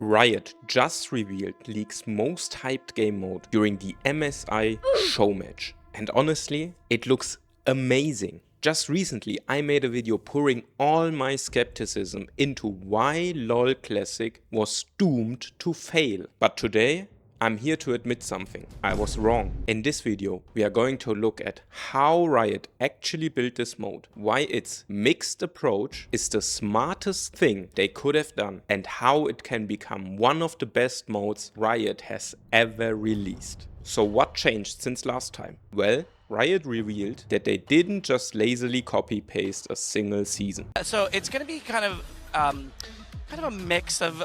Riot just revealed League's most hyped game mode during the MSI Showmatch. And honestly, it looks amazing. Just recently I made a video pouring all my skepticism into why LoL Classic was doomed to fail. But today I'm here to admit something. I was wrong. In this video we are going to look at how Riot actually built this mode, why its mixed approach is the smartest thing they could have done, and how it can become one of the best modes Riot has ever released. So what changed since last time? Well, Riot revealed that they didn't just lazily copy-paste a single season. So it's going to be kind of a mix of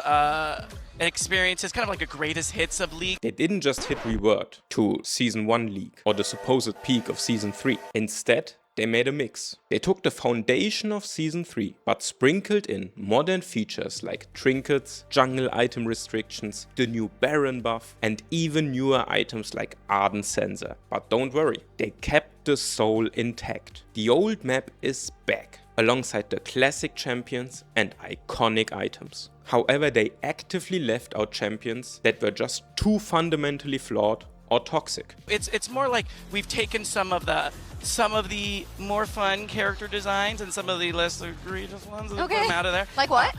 experiences, kind of like a greatest hits of League. They didn't just hit revert to Season 1 League or the supposed peak of Season 3. Instead, they made a mix. They took the foundation of Season 3, but sprinkled in modern features like trinkets, jungle item restrictions, the new Baron buff, and even newer items like Arden Sensor. But don't worry, they kept the soul intact. The old map is back, alongside the classic champions and iconic items. However, they actively left out champions that were just too fundamentally flawed or toxic. It's more like we've taken some of the more fun character designs and some of the less egregious ones and put them out of there. Like what?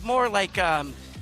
More like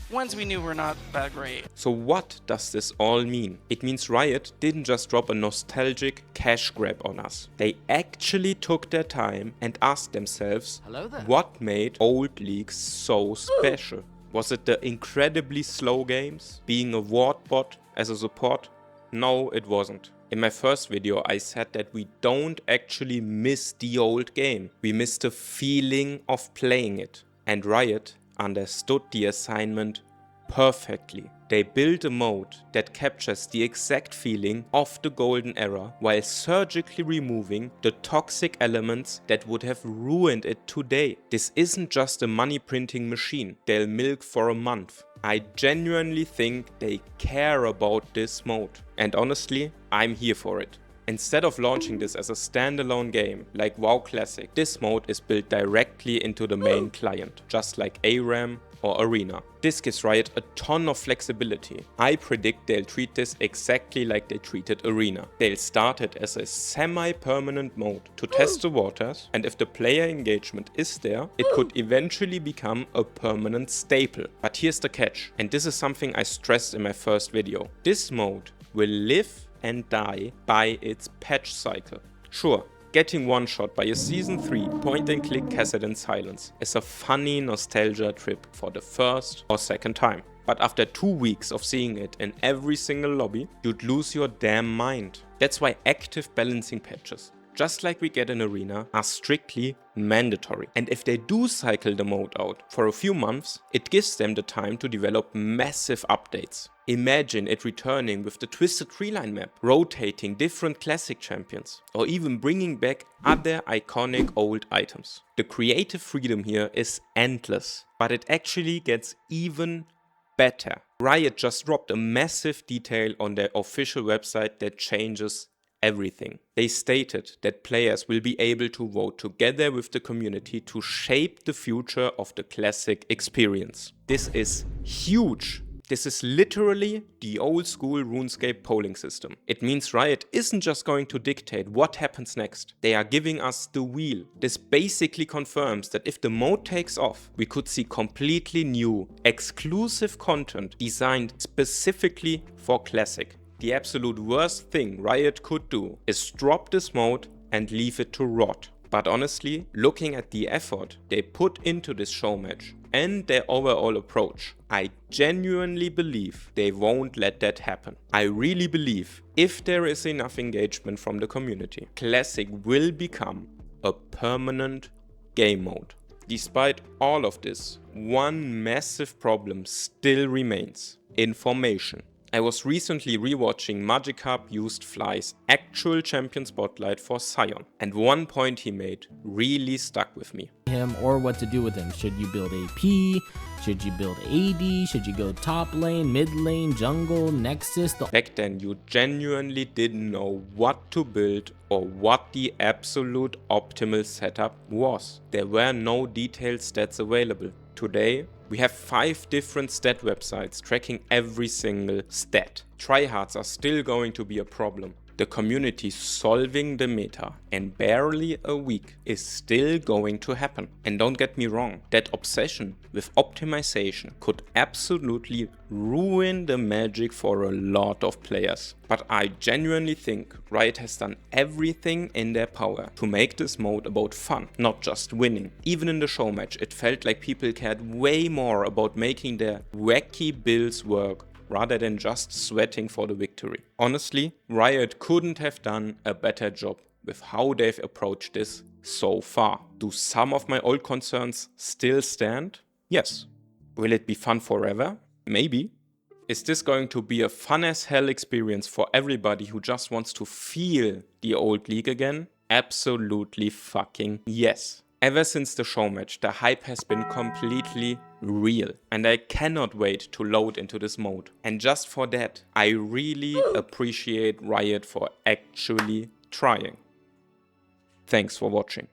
ones we knew were not that great. So what does this all mean? It means Riot didn't just drop a nostalgic cash grab on us. They actually took their time and asked themselves, what made old leagues so special? Was it the incredibly slow games? Being a ward bot as a support? No, it wasn't. In my first video I said that we don't actually miss the old game. We miss the feeling of playing it. And Riot understood the assignment perfectly. They built a mode that captures the exact feeling of the golden era while surgically removing the toxic elements that would have ruined it today. This isn't just a money printing machine they'll milk for a month. I genuinely think they care about this mode. And honestly, I'm here for it. Instead of launching this as a standalone game like WoW Classic, this mode is built directly into the main client, just like ARAM or Arena. This gives Riot a ton of flexibility. I predict they'll treat this exactly like they treated Arena. They'll start it as a semi-permanent mode to test the waters, and if the player engagement is there, it could eventually become a permanent staple. But here's the catch, and this is something I stressed in my first video. This mode will live and die by its patch cycle. Sure, getting one-shot by a Season 3 point-and-click Kassadin Silence is a funny nostalgia trip for the first or second time. But after 2 weeks of seeing it in every single lobby, you'd lose your damn mind. That's why active balancing patches, just like we get in Arena, are strictly mandatory. And if they do cycle the mode out for a few months, it gives them the time to develop massive updates. Imagine it returning with the Twisted Treeline map, rotating different classic champions, or even bringing back other iconic old items. The creative freedom here is endless, but it actually gets even better. Riot just dropped a massive detail on their official website that changes everything. They stated that players will be able to vote together with the community to shape the future of the classic experience. This is huge. This is literally the old school RuneScape polling system. It means Riot isn't just going to dictate what happens next. They are giving us the wheel. This basically confirms that if the mode takes off, we could see completely new, exclusive content designed specifically for Classic. The absolute worst thing Riot could do is drop this mode and leave it to rot. But honestly, looking at the effort they put into this Showmatch and their overall approach, I genuinely believe they won't let that happen. I really believe if there is enough engagement from the community, Classic will become a permanent game mode. Despite all of this, one massive problem still remains: information. I was recently rewatching Magikarp used Fly's actual champion spotlight for Sion, and one point he made really stuck with me. Him or what to do with him. Should you build AP? Should you build AD? Should you go top lane, mid lane, jungle, Nexus? Back then you genuinely didn't know what to build or what the absolute optimal setup was. There were no detailed stats available. Today, We have 5 different stat websites tracking every single stat. Tryhards are still going to be a problem. The community solving the meta in barely a week is still going to happen. And don't get me wrong, that obsession with optimization could absolutely ruin the magic for a lot of players. But I genuinely think Riot has done everything in their power to make this mode about fun, not just winning. Even in the Showmatch, it felt like people cared way more about making their wacky builds work rather than just sweating for the victory. Honestly, Riot couldn't have done a better job with how they've approached this so far. Do some of my old concerns still stand? Yes. Will it be fun forever? Maybe. Is this going to be a fun as hell experience for everybody who just wants to feel the old league again? Absolutely fucking yes. Ever since the Showmatch, the hype has been completely real, and I cannot wait to load into this mode. And just for that, I really appreciate Riot for actually trying. Thanks for watching.